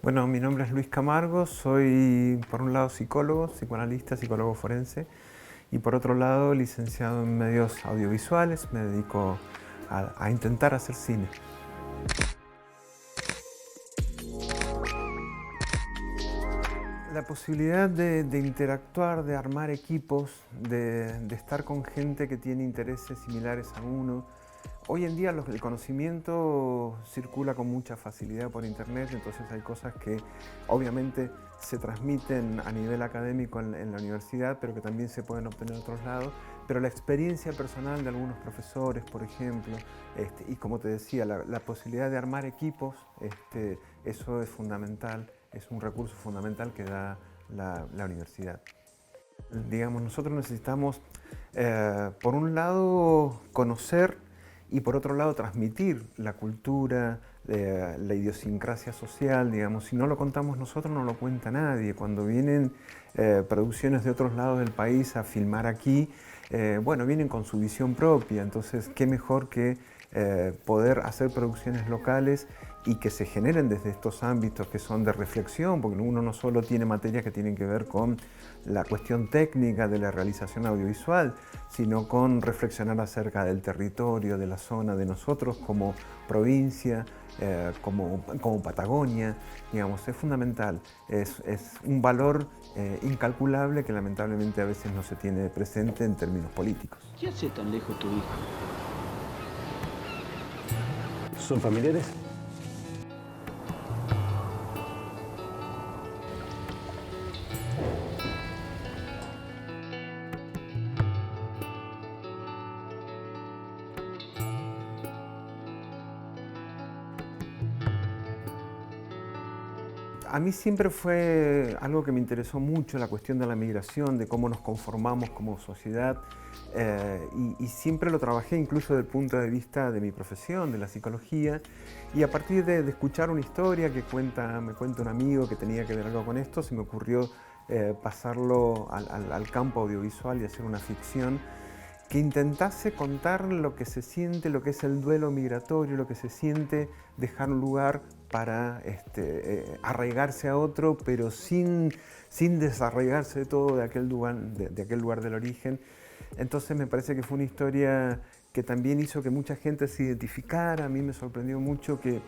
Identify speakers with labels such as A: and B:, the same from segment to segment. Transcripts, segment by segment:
A: Bueno, mi nombre es Luis Camargo, soy por un lado psicólogo, psicoanalista, psicólogo forense y por otro lado licenciado en medios audiovisuales. Me dedico a intentar hacer cine. La posibilidad de interactuar, de armar equipos, de estar con gente que tiene intereses similares a uno. Hoy en día el conocimiento circula con mucha facilidad por internet, entonces hay cosas que obviamente se transmiten a nivel académico en la universidad, pero que también se pueden obtener en otros lados. Pero la experiencia personal de algunos profesores, por ejemplo, y como te decía, la posibilidad de armar equipos, eso es fundamental, es un recurso fundamental que da la universidad. Digamos, nosotros necesitamos, por un lado, conocer y por otro lado, transmitir la cultura, la idiosincrasia social, digamos. Si no lo contamos nosotros, no lo cuenta nadie. Cuando vienen producciones de otros lados del país a filmar aquí, bueno, vienen con su visión propia. Entonces, qué mejor que poder hacer producciones locales y que se generen desde estos ámbitos que son de reflexión, porque uno no solo tiene materias que tienen que ver con la cuestión técnica de la realización audiovisual, sino con reflexionar acerca del territorio, de la zona, de nosotros como provincia, como Patagonia, digamos, es fundamental, es un valor incalculable que lamentablemente a veces no se tiene presente en términos políticos.
B: ¿Qué hace tan lejos tu hijo?
C: ¿Son familiares?
A: A mí siempre fue algo que me interesó mucho, la cuestión de la migración, de cómo nos conformamos como sociedad, y siempre lo trabajé incluso desde el punto de vista de mi profesión, de la psicología, y a partir de escuchar una historia que me cuenta un amigo que tenía que ver algo con esto, se me ocurrió pasarlo al campo audiovisual y hacer una ficción que intentase contar lo que se siente, lo que es el duelo migratorio, lo que se siente dejar un lugar para arraigarse a otro, pero sin desarraigarse de todo de aquel lugar del origen. Entonces me parece que fue una historia que también hizo que mucha gente se identificara. A mí me sorprendió mucho que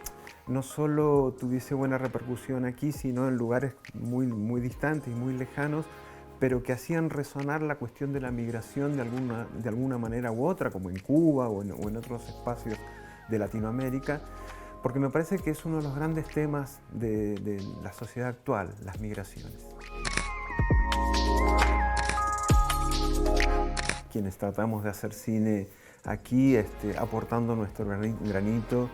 A: no solo tuviese buena repercusión aquí, sino en lugares muy distantes y muy lejanos, pero que hacían resonar la cuestión de la migración de alguna manera u otra, como en Cuba o en otros espacios de Latinoamérica, porque me parece que es uno de los grandes temas de la sociedad actual, las migraciones. Quienes tratamos de hacer cine aquí, aportando nuestro granito,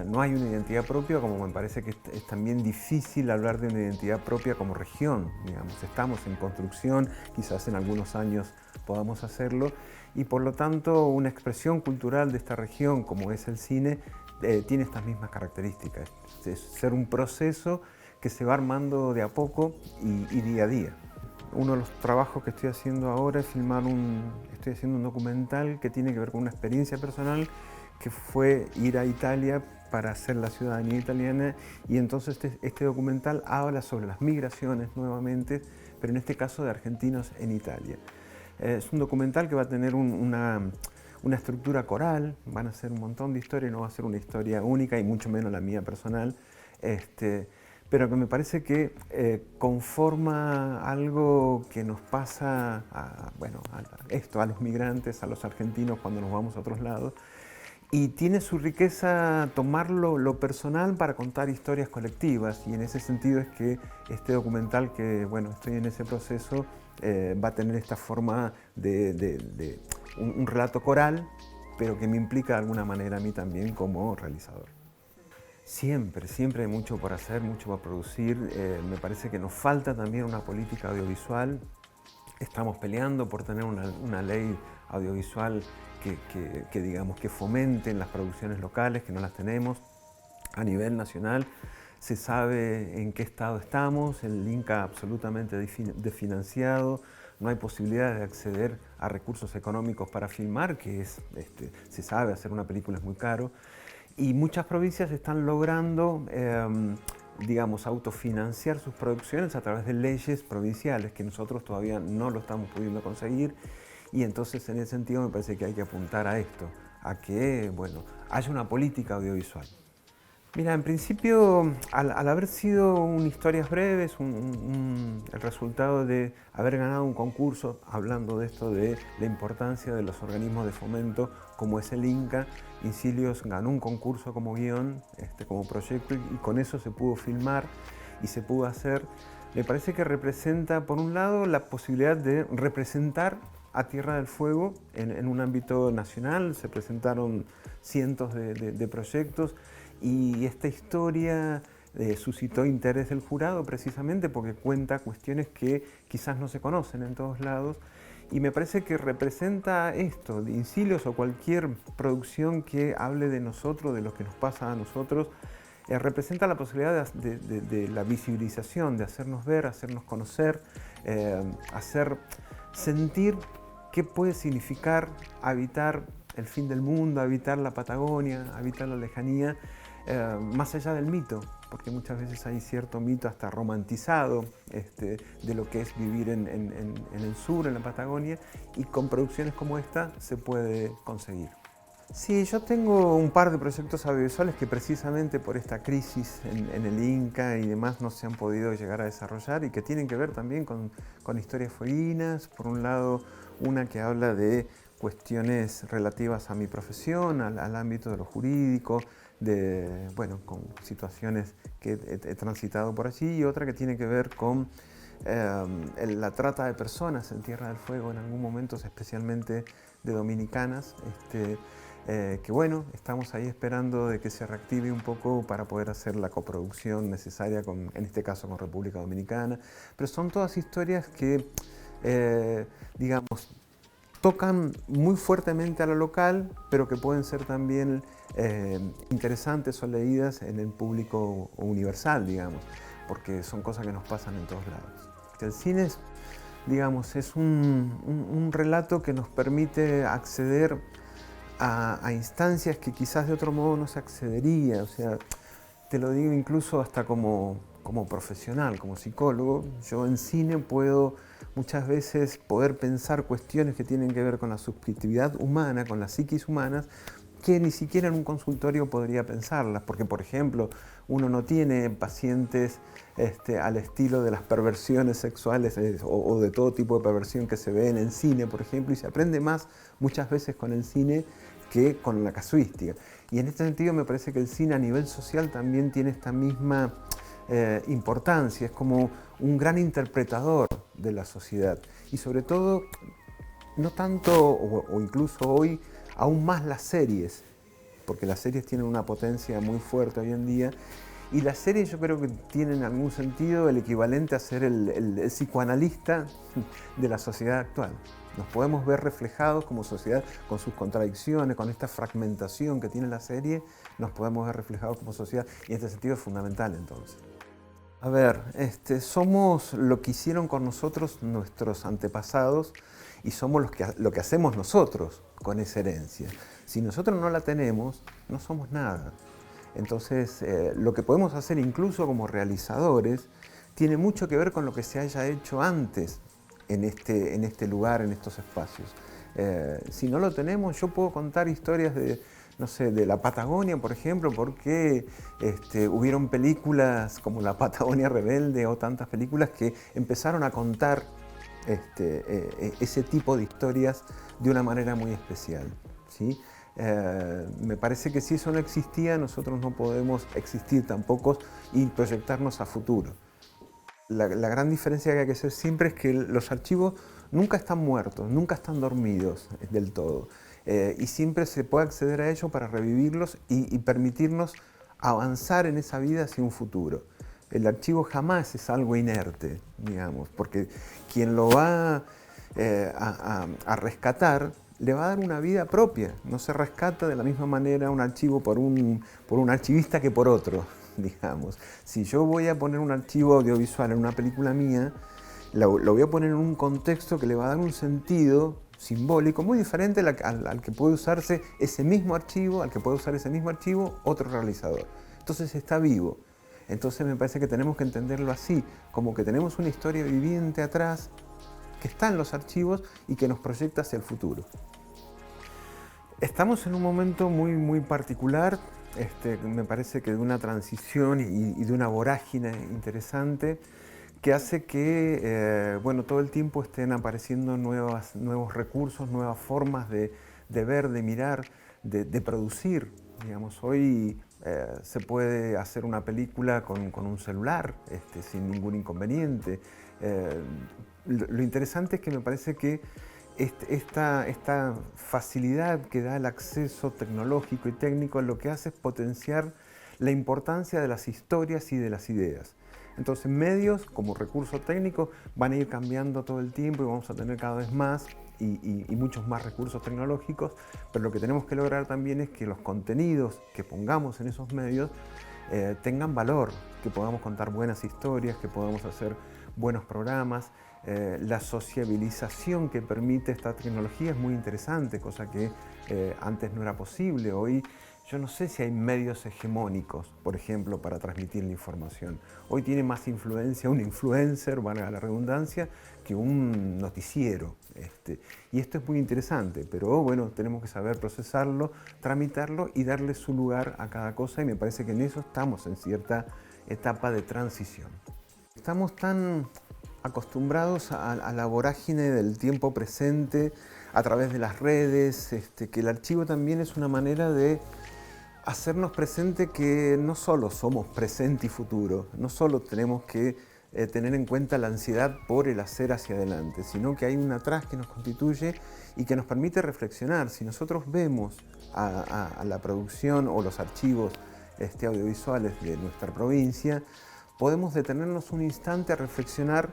A: no hay una identidad propia, como me parece que es también difícil hablar de una identidad propia como región. Digamos, estamos en construcción, quizás en algunos años podamos hacerlo, y por lo tanto una expresión cultural de esta región, como es el cine, tiene estas mismas características. Es ser un proceso que se va armando de a poco y día a día. Uno de los trabajos que estoy haciendo ahora es estoy haciendo un documental que tiene que ver con una experiencia personal que fue ir a Italia para hacer la ciudadanía italiana, y entonces este documental habla sobre las migraciones nuevamente, pero en este caso de argentinos en Italia. Es un documental que va a tener una estructura coral, van a ser un montón de historias, no va a ser una historia única y mucho menos la mía personal, pero que me parece que conforma algo que nos pasa a los migrantes, a los argentinos cuando nos vamos a otros lados, y tiene su riqueza tomarlo lo personal para contar historias colectivas, y en ese sentido es que este documental, que bueno, estoy en ese proceso, va a tener esta forma de un relato coral, pero que me implica de alguna manera a mí también como realizador. Siempre hay mucho por hacer, mucho por producir. Me parece que nos falta también una política audiovisual. Estamos peleando por tener una ley audiovisual digamos, que fomente las producciones locales, que no las tenemos. A nivel nacional se sabe en qué estado estamos, el Inca absolutamente desfinanciado, no hay posibilidades de acceder a recursos económicos para filmar, se sabe, hacer una película es muy caro, y muchas provincias están logrando digamos, autofinanciar sus producciones a través de leyes provinciales, que nosotros todavía no lo estamos pudiendo conseguir, y entonces en ese sentido me parece que hay que apuntar a esto, a que, bueno, haya una política audiovisual. Mira, en principio, al haber sido historias breves, el resultado de haber ganado un concurso, hablando de esto de la importancia de los organismos de fomento, como es el INCA, Incilios ganó un concurso como guión, como proyecto, y con eso se pudo filmar y se pudo hacer. Me parece que representa, por un lado, la posibilidad de representar a Tierra del Fuego en un ámbito nacional. Se presentaron cientos de proyectos, y esta historia suscitó interés del jurado precisamente porque cuenta cuestiones que quizás no se conocen en todos lados, y me parece que representa esto, de Incilios o cualquier producción que hable de nosotros, de lo que nos pasa a nosotros, representa la posibilidad de la visibilización, de hacernos ver, hacernos conocer, hacer sentir qué puede significar habitar el fin del mundo, habitar la Patagonia, habitar la lejanía, más allá del mito, porque muchas veces hay cierto mito hasta romantizado de lo que es vivir en el sur, en la Patagonia, y con producciones como esta se puede conseguir. Sí, yo tengo un par de proyectos audiovisuales que precisamente por esta crisis en el INCA y demás no se han podido llegar a desarrollar, y que tienen que ver también con historias fueguinas. Por un lado, una que habla de cuestiones relativas a mi profesión, al ámbito de lo jurídico, con situaciones que he transitado por allí, y otra que tiene que ver con la trata de personas en Tierra del Fuego, en algún momento especialmente de dominicanas, que bueno, estamos ahí esperando de que se reactive un poco para poder hacer la coproducción necesaria, en este caso con República Dominicana. Pero son todas historias que, digamos, tocan muy fuertemente a lo local, pero que pueden ser también interesantes o leídas en el público universal, digamos, porque son cosas que nos pasan en todos lados. El cine es, digamos, es un relato que nos permite acceder a instancias que quizás de otro modo no se accedería. O sea, te lo digo incluso hasta como profesional, como psicólogo. Yo en cine puedo muchas veces poder pensar cuestiones que tienen que ver con la subjetividad humana, con las psiquis humanas, que ni siquiera en un consultorio podría pensarlas, porque, por ejemplo, uno no tiene pacientes al estilo de las perversiones sexuales o de todo tipo de perversión que se ve en el cine, por ejemplo, y se aprende más muchas veces con el cine que con la casuística. Y en este sentido me parece que el cine a nivel social también tiene esta misma importancia, es como un gran interpretador de la sociedad, y sobre todo, no tanto, o incluso hoy, aún más las series, porque las series tienen una potencia muy fuerte hoy en día, y las series yo creo que tienen en algún sentido el equivalente a ser el psicoanalista de la sociedad actual. Nos podemos ver reflejados como sociedad con sus contradicciones, con esta fragmentación que tiene la serie, nos podemos ver reflejados como sociedad, y en este sentido es fundamental entonces. A ver, somos lo que hicieron con nosotros nuestros antepasados, y somos lo que hacemos nosotros con esa herencia. Si nosotros no la tenemos, no somos nada. Entonces, lo que podemos hacer incluso como realizadores tiene mucho que ver con lo que se haya hecho antes en este lugar, en estos espacios. Si no lo tenemos, yo puedo contar historias no sé, de la Patagonia, por ejemplo, porque hubieron películas como La Patagonia Rebelde o tantas películas que empezaron a contar ese tipo de historias de una manera muy especial, ¿sí? Me parece que si eso no existía, nosotros no podemos existir tampoco y proyectarnos a futuro. La gran diferencia que hay que hacer siempre es que los archivos nunca están muertos, nunca están dormidos del todo. Y siempre se puede acceder a ellos para revivirlos y permitirnos avanzar en esa vida hacia un futuro. El archivo jamás es algo inerte, digamos, porque quien lo va a rescatar le va a dar una vida propia. No se rescata de la misma manera un archivo por un archivista que por otro, digamos. Si yo voy a poner un archivo audiovisual en una película mía, lo voy a poner en un contexto que le va a dar un sentido simbólico muy diferente al que puede usarse ese mismo archivo, al que puede usar ese mismo archivo otro realizador. Entonces está vivo. Entonces me parece que tenemos que entenderlo así, como que tenemos una historia viviente atrás que está en los archivos y que nos proyecta hacia el futuro. Estamos en un momento muy particular, me parece que de una transición y de una vorágine interesante que hace que todo el tiempo estén apareciendo nuevos recursos, nuevas formas de ver, de mirar, de producir. Digamos, hoy se puede hacer una película con un celular sin ningún inconveniente. Lo interesante es que me parece que esta facilidad que da el acceso tecnológico y técnico lo que hace es potenciar la importancia de las historias y de las ideas. Entonces medios como recurso técnico van a ir cambiando todo el tiempo y vamos a tener cada vez más y muchos más recursos tecnológicos, pero lo que tenemos que lograr también es que los contenidos que pongamos en esos medios tengan valor, que podamos contar buenas historias, que podamos hacer buenos programas. La sociabilización que permite esta tecnología es muy interesante, cosa que antes no era posible. Hoy yo no sé si hay medios hegemónicos, por ejemplo, para transmitir la información. Hoy tiene más influencia un influencer, valga la redundancia, que un noticiero. Y esto es muy interesante, pero bueno, tenemos que saber procesarlo, tramitarlo y darle su lugar a cada cosa, y me parece que en eso estamos en cierta etapa de transición. Estamos tan acostumbrados a la vorágine del tiempo presente a través de las redes, que el archivo también es una manera de hacernos presente que no solo somos presente y futuro, no solo tenemos que tener en cuenta la ansiedad por el hacer hacia adelante, sino que hay un atrás que nos constituye y que nos permite reflexionar. Si nosotros vemos a la producción o los archivos audiovisuales de nuestra provincia, podemos detenernos un instante a reflexionar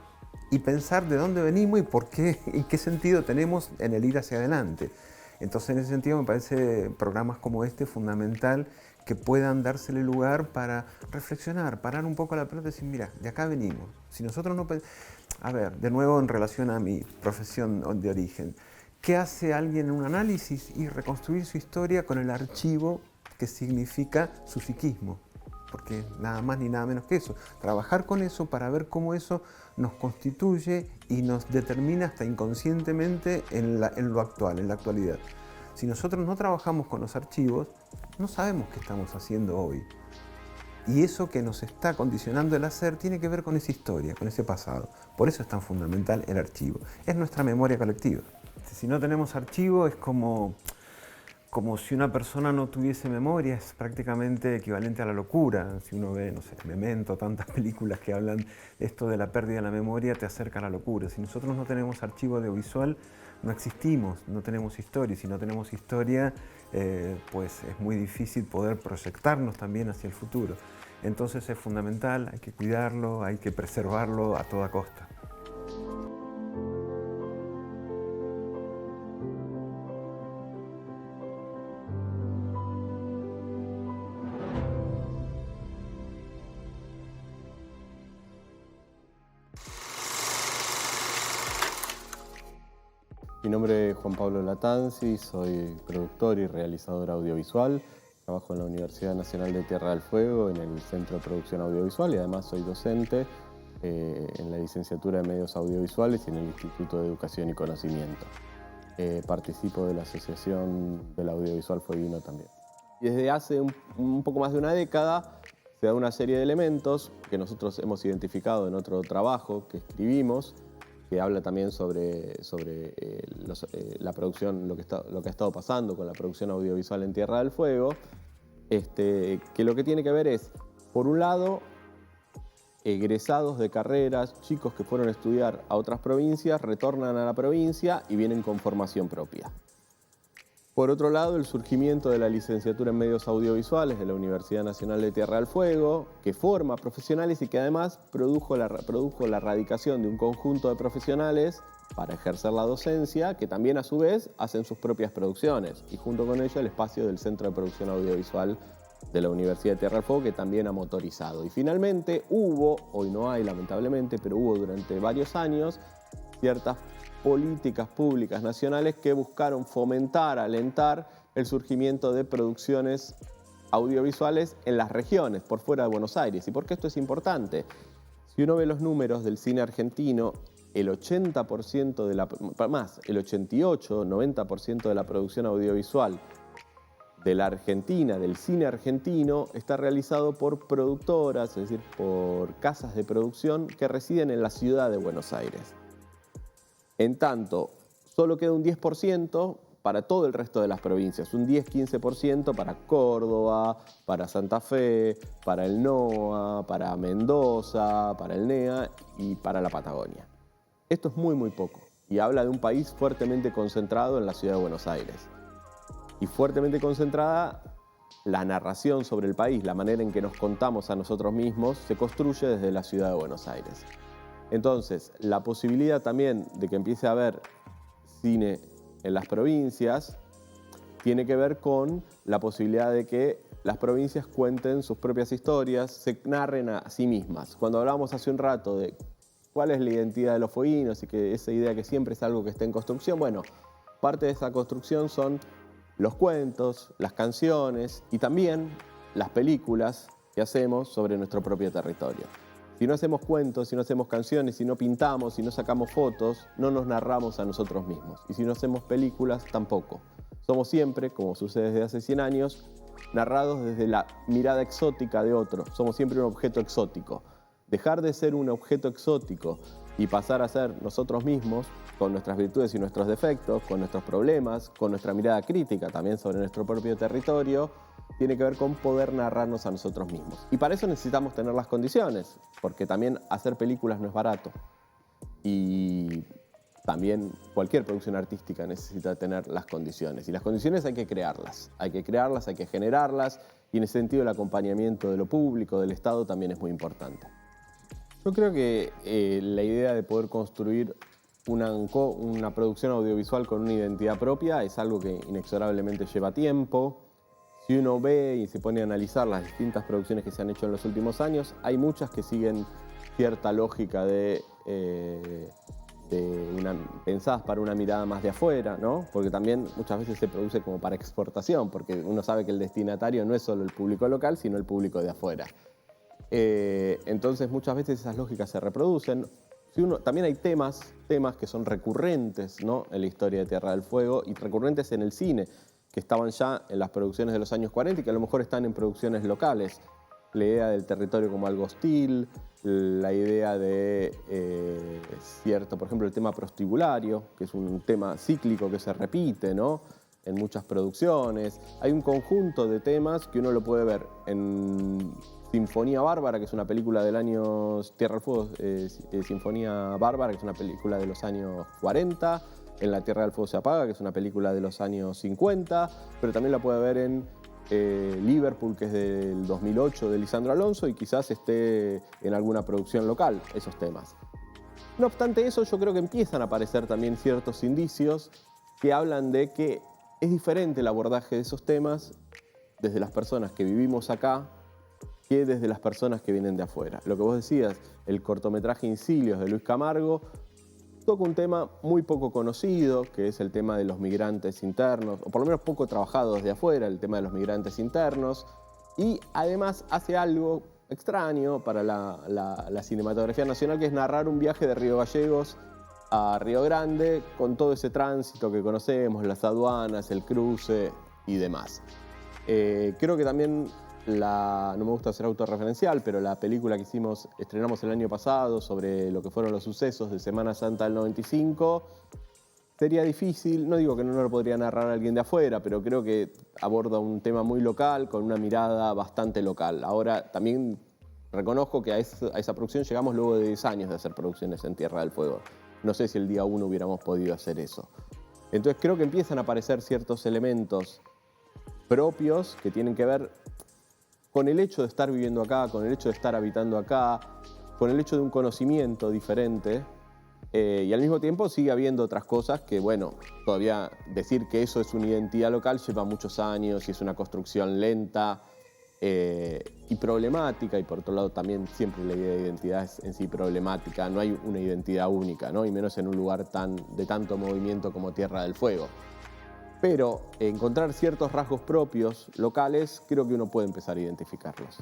A: y pensar de dónde venimos y por qué, y qué sentido tenemos en el ir hacia adelante. Entonces, en ese sentido, me parece programas como este fundamental que puedan dársele lugar para reflexionar, parar un poco la pelota y decir, mira, de acá venimos. Si nosotros no... A ver, de nuevo en relación a mi profesión de origen, ¿qué hace alguien en un análisis? Y reconstruir su historia con el archivo que significa su psiquismo. Porque nada más ni nada menos que eso. Trabajar con eso para ver cómo eso nos constituye y nos determina hasta inconscientemente en lo actual, en la actualidad. Si nosotros no trabajamos con los archivos, no sabemos qué estamos haciendo hoy. Y eso que nos está condicionando el hacer tiene que ver con esa historia, con ese pasado. Por eso es tan fundamental el archivo. Es nuestra memoria colectiva. Si no tenemos archivo es como si una persona no tuviese memoria, es prácticamente equivalente a la locura. Si uno ve, no sé, Memento, tantas películas que hablan esto de la pérdida de la memoria, te acerca a la locura. Si nosotros no tenemos archivo audiovisual, no existimos, no tenemos historia. Y si no tenemos historia, pues es muy difícil poder proyectarnos también hacia el futuro. Entonces es fundamental, hay que cuidarlo, hay que preservarlo a toda costa.
B: Mi nombre es Juan Pablo Latanzi, soy productor y realizador audiovisual. Trabajo en la Universidad Nacional de Tierra del Fuego, en el Centro de Producción Audiovisual, y además soy docente en la licenciatura de Medios Audiovisuales y en el Instituto de Educación y Conocimiento. Participo de la Asociación del Audiovisual Fueguino también. Desde hace un poco más de una década se da una serie de elementos que nosotros hemos identificado en otro trabajo que escribimos, que habla también sobre la producción, lo que ha estado pasando con la producción audiovisual en Tierra del Fuego, que lo que tiene que ver es, por un lado, egresados de carreras, chicos que fueron a estudiar a otras provincias, retornan a la provincia y vienen con formación propia. Por otro lado, el surgimiento de la licenciatura en medios audiovisuales de la Universidad Nacional de Tierra del Fuego, que forma profesionales y que además produjo la radicación de un conjunto de profesionales para ejercer la docencia, que también a su vez hacen sus propias producciones, y junto con ello el espacio del Centro de Producción Audiovisual de la Universidad de Tierra del Fuego, que también ha motorizado. Y finalmente hoy no hay lamentablemente, pero hubo durante varios años ciertas políticas públicas nacionales que buscaron fomentar, alentar el surgimiento de producciones audiovisuales en las regiones, por fuera de Buenos Aires. ¿Y por qué esto es importante? Si uno ve los números del cine argentino, el 80% de el 88, 90% de la producción audiovisual de la Argentina, del cine argentino, está realizado por productoras, es decir, por casas de producción que residen en la ciudad de Buenos Aires. En tanto, solo queda un 10% para todo el resto de las provincias, un 10-15% para Córdoba, para Santa Fe, para el NOA, para Mendoza, para el NEA y para la Patagonia. Esto es muy, muy poco y habla de un país fuertemente concentrado en la ciudad de Buenos Aires. Y fuertemente concentrada la narración sobre el país, la manera en que nos contamos a nosotros mismos, se construye desde la ciudad de Buenos Aires. Entonces, la posibilidad también de que empiece a haber cine en las provincias tiene que ver con la posibilidad de que las provincias cuenten sus propias historias, se narren a sí mismas. Cuando hablábamos hace un rato de cuál es la identidad de los fueguinos y que esa idea que siempre es algo que está en construcción, bueno, parte de esa construcción son los cuentos, las canciones y también las películas que hacemos sobre nuestro propio territorio. Si no hacemos cuentos, si no hacemos canciones, si no pintamos, si no sacamos fotos, no nos narramos a nosotros mismos. Y si no hacemos películas, tampoco. Somos siempre, como sucede desde hace 100 años, narrados desde la mirada exótica de otro. Somos siempre un objeto exótico. Dejar de ser un objeto exótico y pasar a ser nosotros mismos, con nuestras virtudes y nuestros defectos, con nuestros problemas, con nuestra mirada crítica también sobre nuestro propio territorio, tiene que ver con poder narrarnos a nosotros mismos. Y para eso necesitamos tener las condiciones, porque también hacer películas no es barato. Y también cualquier producción artística necesita tener las condiciones. Y las condiciones hay que crearlas, hay que generarlas, y en ese sentido el acompañamiento de lo público, del Estado, también es muy importante. Yo creo que la idea de poder construir una producción audiovisual con una identidad propia es algo que inexorablemente lleva tiempo. Si uno ve y se pone a analizar las distintas producciones que se han hecho en los últimos años, hay muchas que siguen cierta lógica pensadas para una mirada más de afuera, ¿no? Porque también muchas veces se produce como para exportación, porque uno sabe que el destinatario no es solo el público local, sino el público de afuera. Entonces muchas veces esas lógicas se reproducen. También hay temas que son recurrentes, ¿no?, en la historia de Tierra del Fuego y recurrentes en el cine, que estaban ya en las producciones de los años 40 y que a lo mejor están en producciones locales. La idea del territorio como algo hostil, la idea de por ejemplo, el tema prostibulario, que es un tema cíclico que se repite, ¿no?, en muchas producciones. Hay un conjunto de temas que uno lo puede ver en Sinfonía Bárbara, que es una película del año Tierra del Fuego, Sinfonía Bárbara, que es una película de los años 40, en La Tierra del Fuego se apaga, que es una película de los años 50, pero también la puede ver en Liverpool, que es del 2008, de Lisandro Alonso, y quizás esté en alguna producción local, esos temas. No obstante eso, yo creo que empiezan a aparecer también ciertos indicios que hablan de que es diferente el abordaje de esos temas desde las personas que vivimos acá que desde las personas que vienen de afuera. Lo que vos decías, el cortometraje Incilios de Luis Camargo toca un tema muy poco conocido, que es el tema de los migrantes internos, o por lo menos poco trabajado desde afuera, el tema de los migrantes internos, y además hace algo extraño para la cinematografía nacional, que es narrar un viaje de Río Gallegos a Río Grande, con todo ese tránsito que conocemos, las aduanas, el cruce y demás. Creo que también no me gusta ser autorreferencial, pero la película que estrenamos el año pasado sobre lo que fueron los sucesos de Semana Santa del 95, sería difícil, no digo que no lo podría narrar alguien de afuera, pero creo que aborda un tema muy local, con una mirada bastante local. Ahora, también reconozco que a esa producción llegamos luego de 10 años de hacer producciones en Tierra del Fuego. No sé si el día 1 hubiéramos podido hacer eso. Entonces creo que empiezan a aparecer ciertos elementos propios que tienen que ver con el hecho de estar viviendo acá, con el hecho de estar habitando acá, con el hecho de un conocimiento diferente, y al mismo tiempo sigue habiendo otras cosas que, bueno, todavía decir que eso es una identidad local lleva muchos años y es una construcción lenta y problemática, y por otro lado también siempre la idea de identidad es en sí problemática, no hay una identidad única, ¿no?, y menos en un lugar de tanto movimiento como Tierra del Fuego. Pero encontrar ciertos rasgos propios locales, creo que uno puede empezar a identificarlos.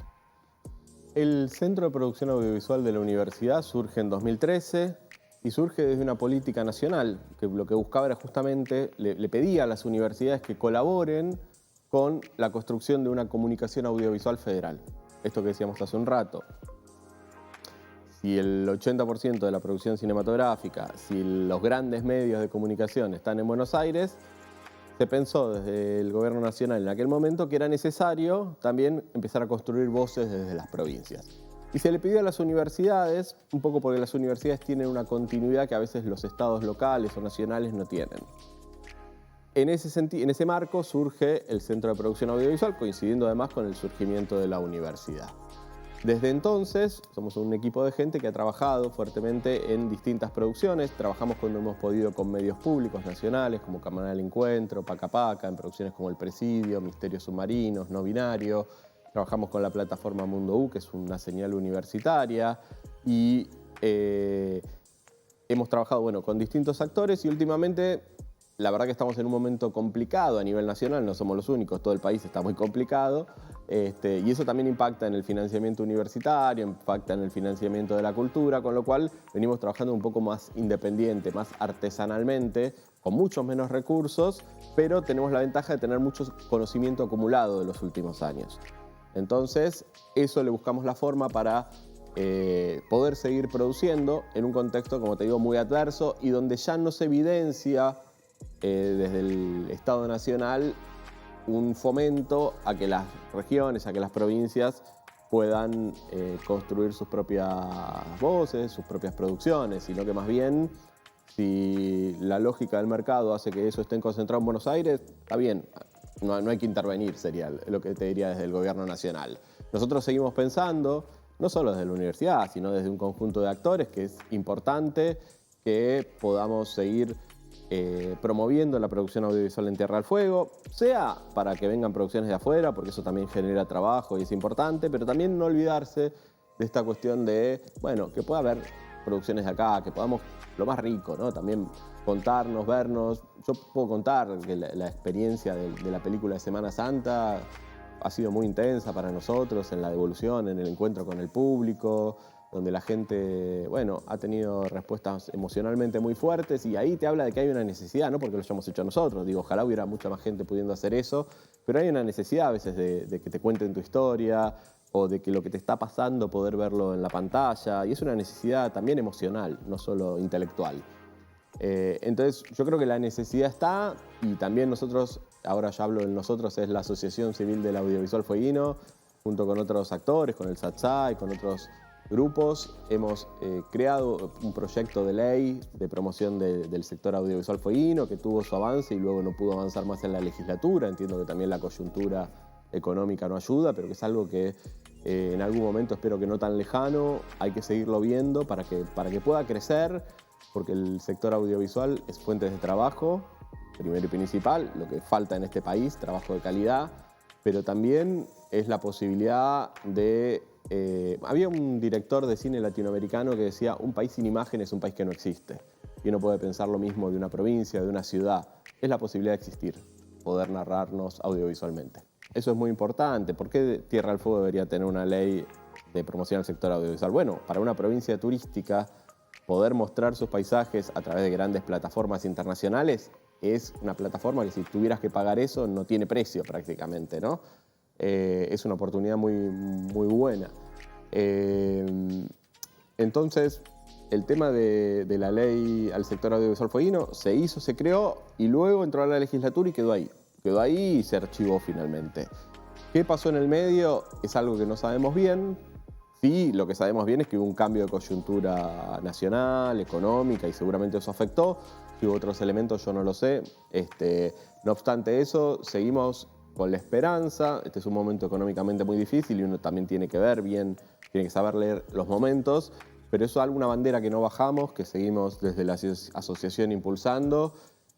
B: El Centro de Producción Audiovisual de la Universidad surge en 2013 y surge desde una política nacional, que lo que buscaba era justamente, le pedía a las universidades que colaboren con la construcción de una comunicación audiovisual federal. Esto que decíamos hace un rato. Si el 80% de la producción cinematográfica, si los grandes medios de comunicación están en Buenos Aires, se pensó desde el gobierno nacional en aquel momento que era necesario también empezar a construir voces desde las provincias. Y se le pidió a las universidades, un poco porque las universidades tienen una continuidad que a veces los estados locales o nacionales no tienen. En ese marco surge el Centro de Producción Audiovisual, coincidiendo además con el surgimiento de la universidad. Desde entonces, somos un equipo de gente que ha trabajado fuertemente en distintas producciones. Trabajamos cuando hemos podido con medios públicos nacionales, como Canal Encuentro, Paca Paca, en producciones como El Presidio, Misterios Submarinos, No Binario. Trabajamos con la plataforma Mundo U, que es una señal universitaria. Y hemos trabajado con distintos actores y últimamente, la verdad que estamos en un momento complicado a nivel nacional, no somos los únicos, todo el país está muy complicado. Y eso también impacta en el financiamiento universitario, impacta en el financiamiento de la cultura, con lo cual venimos trabajando un poco más independiente, más artesanalmente, con muchos menos recursos, pero tenemos la ventaja de tener mucho conocimiento acumulado de los últimos años. Entonces, eso le buscamos la forma para poder seguir produciendo en un contexto, como te digo, muy adverso y donde ya no se evidencia desde el Estado Nacional un fomento a que las regiones, a que las provincias puedan construir sus propias voces, sus propias producciones, sino que más bien, si la lógica del mercado hace que eso esté concentrado en Buenos Aires, está bien, no hay que intervenir, sería lo que te diría desde el gobierno nacional. Nosotros seguimos pensando, no solo desde la universidad, sino desde un conjunto de actores, que es importante que podamos seguir promoviendo la producción audiovisual en Tierra del Fuego, sea para que vengan producciones de afuera, porque eso también genera trabajo y es importante, pero también no olvidarse de esta cuestión de, que pueda haber producciones de acá, que podamos, lo más rico, ¿no? También contarnos, vernos. Yo puedo contar que la experiencia de la película de Semana Santa ha sido muy intensa para nosotros en la devolución, en el encuentro con el público, donde la gente, ha tenido respuestas emocionalmente muy fuertes y ahí te habla de que hay una necesidad, no porque lo hayamos hecho nosotros, digo, ojalá hubiera mucha más gente pudiendo hacer eso, pero hay una necesidad a veces de que te cuenten tu historia o de que lo que te está pasando poder verlo en la pantalla, y es una necesidad también emocional, no solo intelectual. Entonces yo creo que la necesidad está y también nosotros, ahora ya hablo de nosotros, es la Asociación Civil del Audiovisual Fueguino, junto con otros actores, con el SATSA y con otros grupos, hemos creado un proyecto de ley de promoción del sector audiovisual fueguino que tuvo su avance y luego no pudo avanzar más en la legislatura. Entiendo que también la coyuntura económica no ayuda, pero que es algo que en algún momento, espero que no tan lejano, hay que seguirlo viendo para que pueda crecer, porque el sector audiovisual es fuente de trabajo, primero y principal, lo que falta en este país, trabajo de calidad, pero también es la posibilidad de... había un director de cine latinoamericano que decía: un país sin imagen es un país que no existe. Y uno puede pensar lo mismo de una provincia, de una ciudad. Es la posibilidad de existir, poder narrarnos audiovisualmente. Eso es muy importante. ¿Por qué Tierra del Fuego debería tener una ley de promoción al sector audiovisual? Bueno, para una provincia turística, poder mostrar sus paisajes a través de grandes plataformas internacionales es una plataforma que, si tuvieras que pagar eso, no tiene precio prácticamente, ¿no? Es una oportunidad muy, muy buena. Entonces, el tema de la ley al sector audiovisual fueguino se hizo, se creó y luego entró a la legislatura y quedó ahí. Quedó ahí y se archivó finalmente. ¿Qué pasó en el medio? Es algo que no sabemos bien. Sí, lo que sabemos bien es que hubo un cambio de coyuntura nacional, económica, y seguramente eso afectó. Si hubo otros elementos, yo no lo sé. No obstante eso, seguimos con la esperanza. Este es un momento económicamente muy difícil y uno también tiene que ver bien, tiene que saber leer los momentos, pero eso es alguna bandera que no bajamos, que seguimos desde la asociación impulsando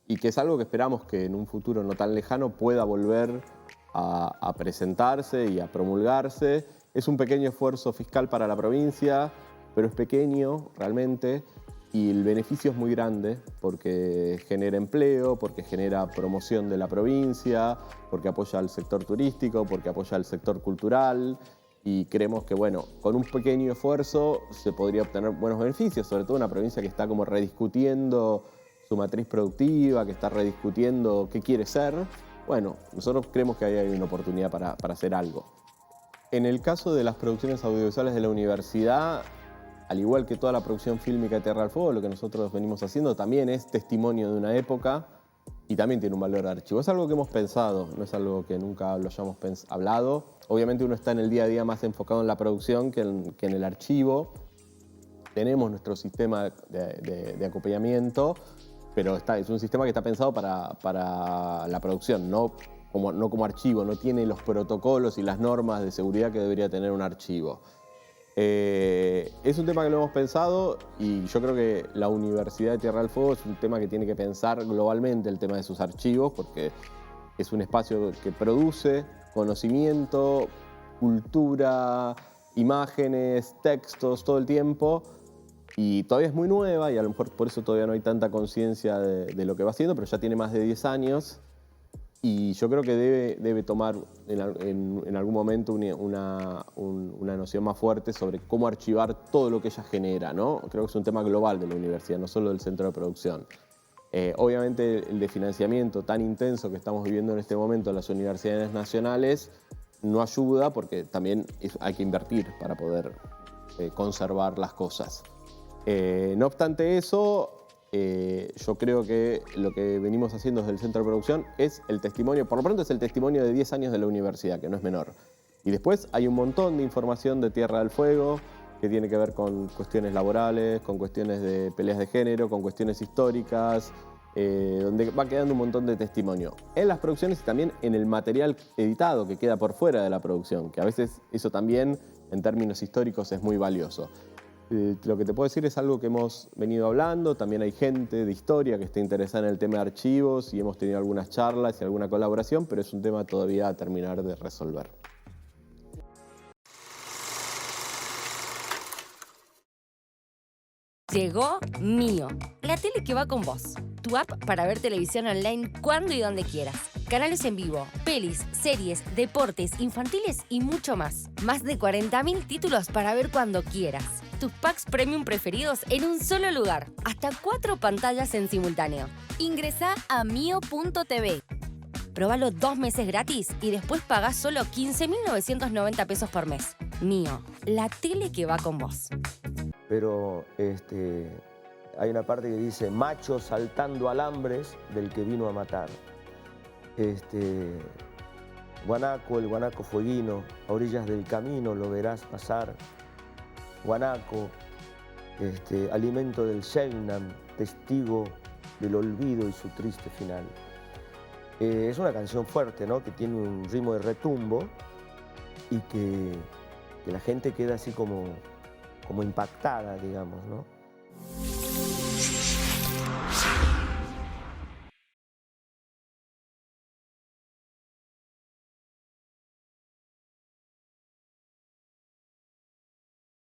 B: y que es algo que esperamos que en un futuro no tan lejano pueda volver a presentarse y a promulgarse. Es un pequeño esfuerzo fiscal para la provincia, pero es pequeño realmente. y el beneficio es muy grande porque genera empleo, porque genera promoción de la provincia, porque apoya al sector turístico, porque apoya al sector cultural y creemos que, bueno, con un pequeño esfuerzo se podría obtener buenos beneficios, sobre todo una provincia que está como rediscutiendo su matriz productiva, que está rediscutiendo qué quiere ser. Bueno, nosotros creemos que ahí hay una oportunidad para hacer algo. En el caso de las producciones audiovisuales de la universidad, al igual que toda la producción fílmica de Tierra del Fuego, lo que nosotros venimos haciendo también es testimonio de una época y también tiene un valor de archivo. Es algo que hemos pensado, no es algo que nunca lo hayamos hablado. Obviamente uno está en el día a día más enfocado en la producción que en el archivo. Tenemos nuestro sistema de acompañamiento, pero es un sistema que está pensado para la producción, no como archivo, no tiene los protocolos y las normas de seguridad que debería tener un archivo. Es un tema que lo hemos pensado y yo creo que la Universidad de Tierra del Fuego es un tema que tiene que pensar globalmente el tema de sus archivos porque es un espacio que produce conocimiento, cultura, imágenes, textos todo el tiempo y todavía es muy nueva y a lo mejor por eso todavía no hay tanta conciencia de lo que va haciendo, pero ya tiene más de 10 años. Y yo creo que debe tomar en algún momento una noción más fuerte sobre cómo archivar todo lo que ella genera, ¿no? Creo que es un tema global de la universidad, no solo del centro de producción. Obviamente el de financiamiento tan intenso que estamos viviendo en este momento en las universidades nacionales no ayuda porque también hay que invertir para poder conservar las cosas. No obstante eso, yo creo que lo que venimos haciendo desde el Centro de Producción es el testimonio, por lo pronto es el testimonio de 10 años de la universidad, que no es menor. Y después hay un montón de información de Tierra del Fuego que tiene que ver con cuestiones laborales, con cuestiones de peleas de género, con cuestiones históricas, donde va quedando un montón de testimonio. En las producciones y también en el material editado que queda por fuera de la producción, que a veces eso también en términos históricos es muy valioso. Lo que te puedo decir es algo que hemos venido hablando, también hay gente de historia que está interesada en el tema de archivos y hemos tenido algunas charlas y alguna colaboración, pero es un tema todavía a terminar de resolver.
D: Llegó Mío, la tele que va con vos. Tu app para ver televisión online cuando y donde quieras. Canales en vivo, pelis, series, deportes, infantiles y mucho más. Más de 40.000 títulos para ver cuando quieras. Tus packs premium preferidos en un solo lugar. Hasta 4 pantallas en simultáneo. Ingresá a mio.tv. Probalo 2 meses gratis y después pagás solo 15.990 pesos por mes. Mío, la tele que va con vos.
E: Pero hay una parte que dice macho saltando alambres del que vino a matar. Guanaco, el guanaco fueguino, a orillas del camino lo verás pasar. Guanaco, alimento del Selknam, testigo del olvido y su triste final. Es una canción fuerte, ¿no? Que tiene un ritmo de retumbo y que la gente queda así como impactada, digamos, ¿no?